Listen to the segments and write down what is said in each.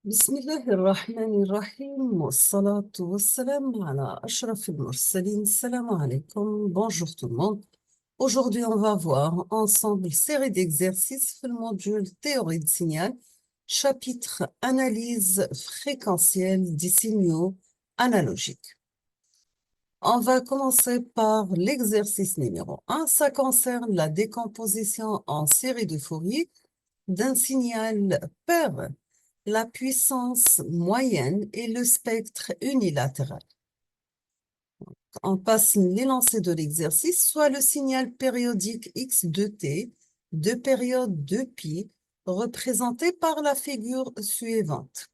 بسم الله الرحمن الرحيم والصلاة والسلام على أشرف المرسلين. السلام عليكم. Bonjour tout le monde. Aujourd'hui, on va voir ensemble série d'exercices في le module théorie de signal, chapitre analyse fréquentielle des signaux analogiques. On va commencer par l'exercice numéro 1. Ça concerne la décomposition en série de Fourier d'un signal pair, la puissance moyenne et le spectre unilatéral. On passe l'énoncé de l'exercice, soit le signal périodique x de t de période de pi représenté par la figure suivante.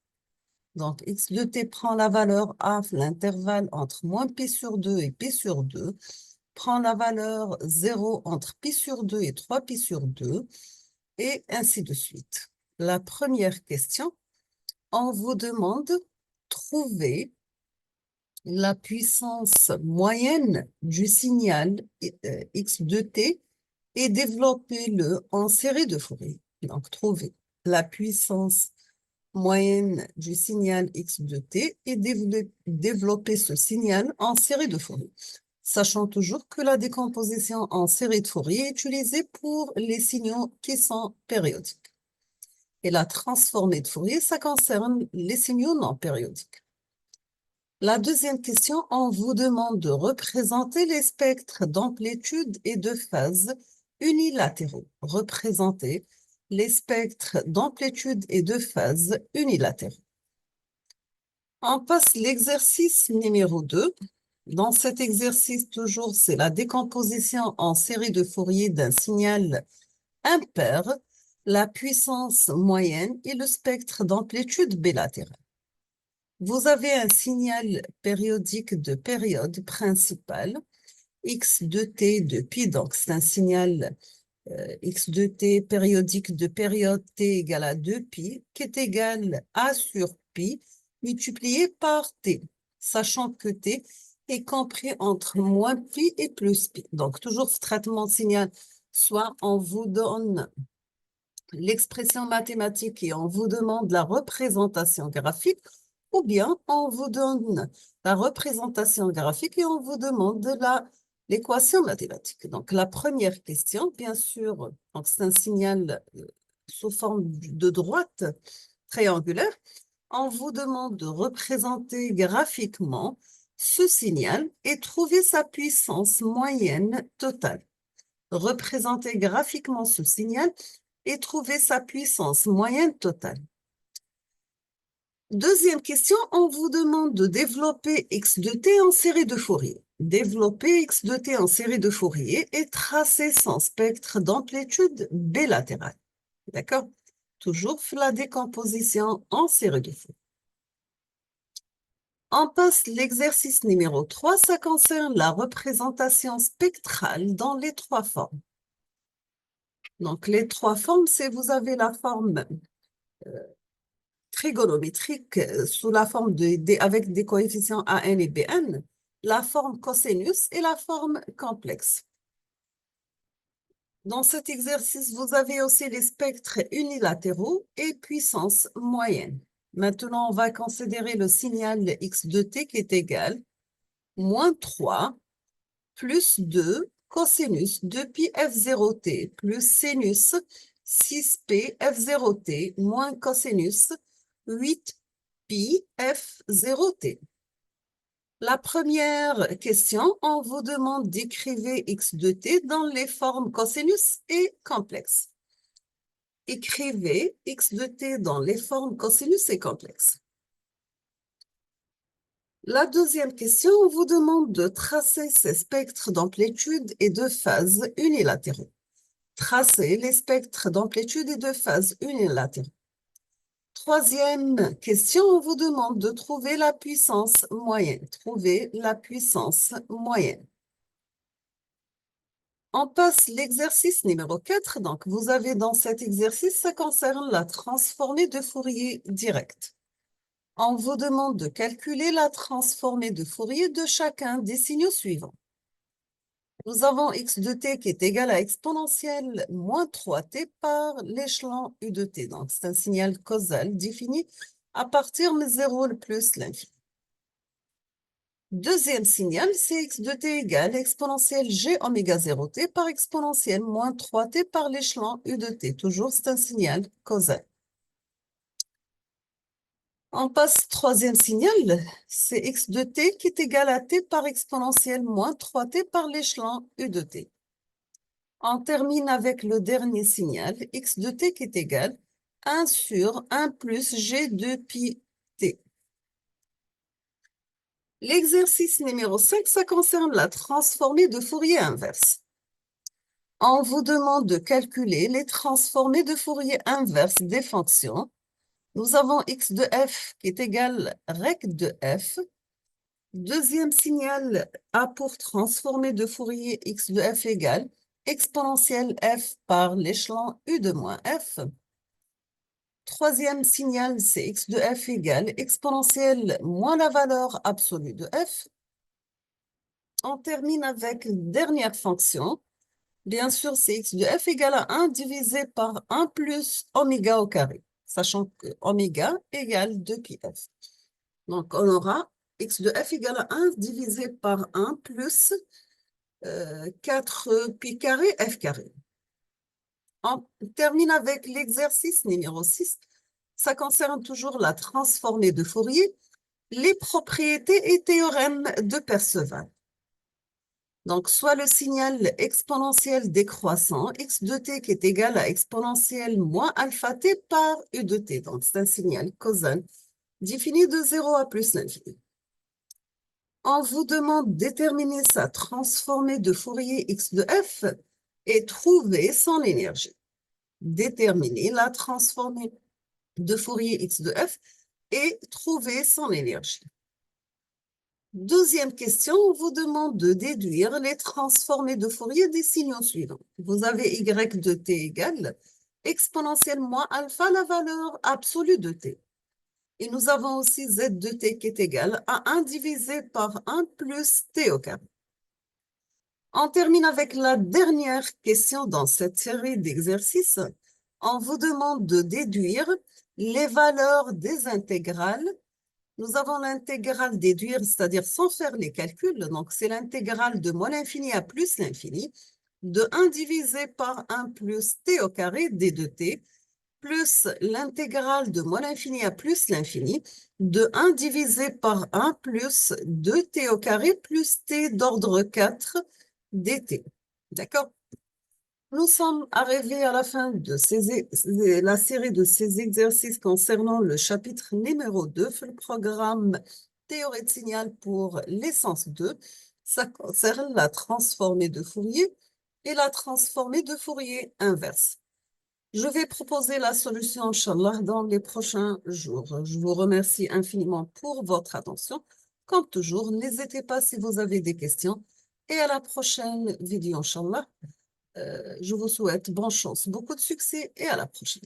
Donc, x de t prend la valeur a, l'intervalle entre moins pi sur 2 et pi sur 2, prend la valeur 0 entre pi sur 2 et 3 pi sur 2, et ainsi de suite. La première question, on vous demande trouver la puissance moyenne du signal x de t et développer-le en série de Fourier. Donc, trouver la puissance moyenne du signal x de t et développer ce signal en série de Fourier. Sachant toujours que la décomposition en série de Fourier est utilisée pour les signaux qui sont périodiques. Et la transformée de Fourier, ça concerne les signaux non périodiques. La deuxième question, on vous demande de représenter les spectres d'amplitude et de phase unilatéraux. Représenter les spectres d'amplitude et de phase unilatéraux. On passe l'exercice numéro 2. Dans cet exercice, toujours, c'est la décomposition en série de Fourier d'un signal impair, la puissance moyenne et le spectre d'amplitude bilatérale. Vous avez un signal périodique de période principale, x de t de pi, donc c'est un signal x de t périodique de période t égale à 2pi, qui est égal à sur pi multiplié par t, sachant que t est compris entre moins pi et plus pi. Donc, toujours ce traitement de signal, soit on vous donne l'expression mathématique et on vous demande la représentation graphique, ou bien on vous donne la représentation graphique et on vous demande l'équation mathématique. Donc, la première question, bien sûr, c'est un signal sous forme de droite triangulaire. On vous demande de représenter graphiquement ce signal et trouver sa puissance moyenne totale. Représenter graphiquement ce signal et trouver sa puissance moyenne totale. Deuxième question, on vous demande de développer x de t en série de Fourier. Développer x de t en série de Fourier et tracer son spectre d'amplitude bilatérale. D'accord? Toujours la décomposition en série de Fourier. On passe l'exercice numéro 3, ça concerne la représentation spectrale dans les trois formes. Donc, les trois formes, c'est vous avez la forme trigonométrique sous la forme avec des coefficients an et bn, la forme cosinus et la forme complexe. Dans cet exercice, vous avez aussi les spectres unilatéraux et puissance moyenne. Maintenant, on va considérer le signal x de t qui est égal moins 3 plus 2 cosinus 2pi f0t plus sinus 6p f0t moins cosinus 8pi f0t. La première question, on vous demande d'écrire x de t dans les formes cosinus et complexes. Écrivez x de t dans les formes cosinus et complexes. La deuxième question, on vous demande de tracer ces spectres d'amplitude et de phase unilatéraux. Tracer les spectres d'amplitude et de phase unilatéraux. Troisième question, on vous demande de trouver la puissance moyenne. Trouver la puissance moyenne. On passe l'exercice numéro 4. Donc, vous avez dans cet exercice, ça concerne la transformée de Fourier directe. On vous demande de calculer la transformée de Fourier de chacun des signaux suivants. Nous avons x de t qui est égal à exponentielle moins 3t par l'échelon u de t. Donc, c'est un signal causal défini à partir de 0 plus l'infini. Deuxième signal, c'est x de t égale exponentielle g oméga 0t par exponentielle moins 3t par l'échelon u de t. Toujours, c'est un signal causal. On passe troisième signal, c'est x de t qui est égal à t par exponentielle moins 3t par l'échelon u de t. On termine avec le dernier signal, x de t qui est égal à 1 sur 1 plus g de pi t. L'exercice numéro 5, ça concerne la transformée de Fourier inverse. On vous demande de calculer les transformées de Fourier inverse des fonctions. Nous avons x de f qui est égal rec de f. Deuxième signal A pour transformer de Fourier x de f égale exponentielle f par l'échelon u de moins f. Troisième signal, c'est x de f égale exponentielle moins la valeur absolue de f. On termine avec une dernière fonction. Bien sûr, c'est x de f égale à 1 divisé par 1 plus oméga au carré, sachant que oméga égale 2 pi f. Donc, on aura x de f égale à 1 divisé par 1 plus 4 pi carré f carré. On termine avec l'exercice numéro 6. Ça concerne toujours la transformée de Fourier, les propriétés et théorèmes de Perceval. Donc, soit le signal exponentiel décroissant, x de t qui est égal à exponentielle moins alpha t par u de t. Donc, c'est un signal causal défini de 0 à plus l'infini. On vous demande de déterminer sa transformée de Fourier x de f et trouver son énergie. Déterminer la transformée de Fourier x de f et trouver son énergie. Deuxième question, on vous demande de déduire les transformées de Fourier des signaux suivants. Vous avez y de t égale exponentielle moins alpha la valeur absolue de t. Et nous avons aussi z de t qui est égal à 1 divisé par 1 plus t au carré. On termine avec la dernière question dans cette série d'exercices. On vous demande de déduire les valeurs des intégrales. Nous avons l'intégrale déduire, c'est-à-dire sans faire les calculs. Donc, c'est l'intégrale de moins l'infini à plus l'infini de 1 divisé par 1 plus t au carré d de t plus l'intégrale de moins l'infini à plus l'infini de 1 divisé par 1 plus 2t au carré plus t d'ordre 4 dt. D'accord? Nous sommes arrivés à la fin de la série de ces exercices concernant le chapitre numéro 2, le programme théorie de signal pour l'essence 2. Ça concerne la transformée de Fourier et la transformée de Fourier inverse. Je vais proposer la solution, Inch'Allah, dans les prochains jours. Je vous remercie infiniment pour votre attention. Comme toujours, n'hésitez pas si vous avez des questions. Et à la prochaine vidéo, Inch'Allah. Je vous souhaite bonne chance, beaucoup de succès et à la prochaine.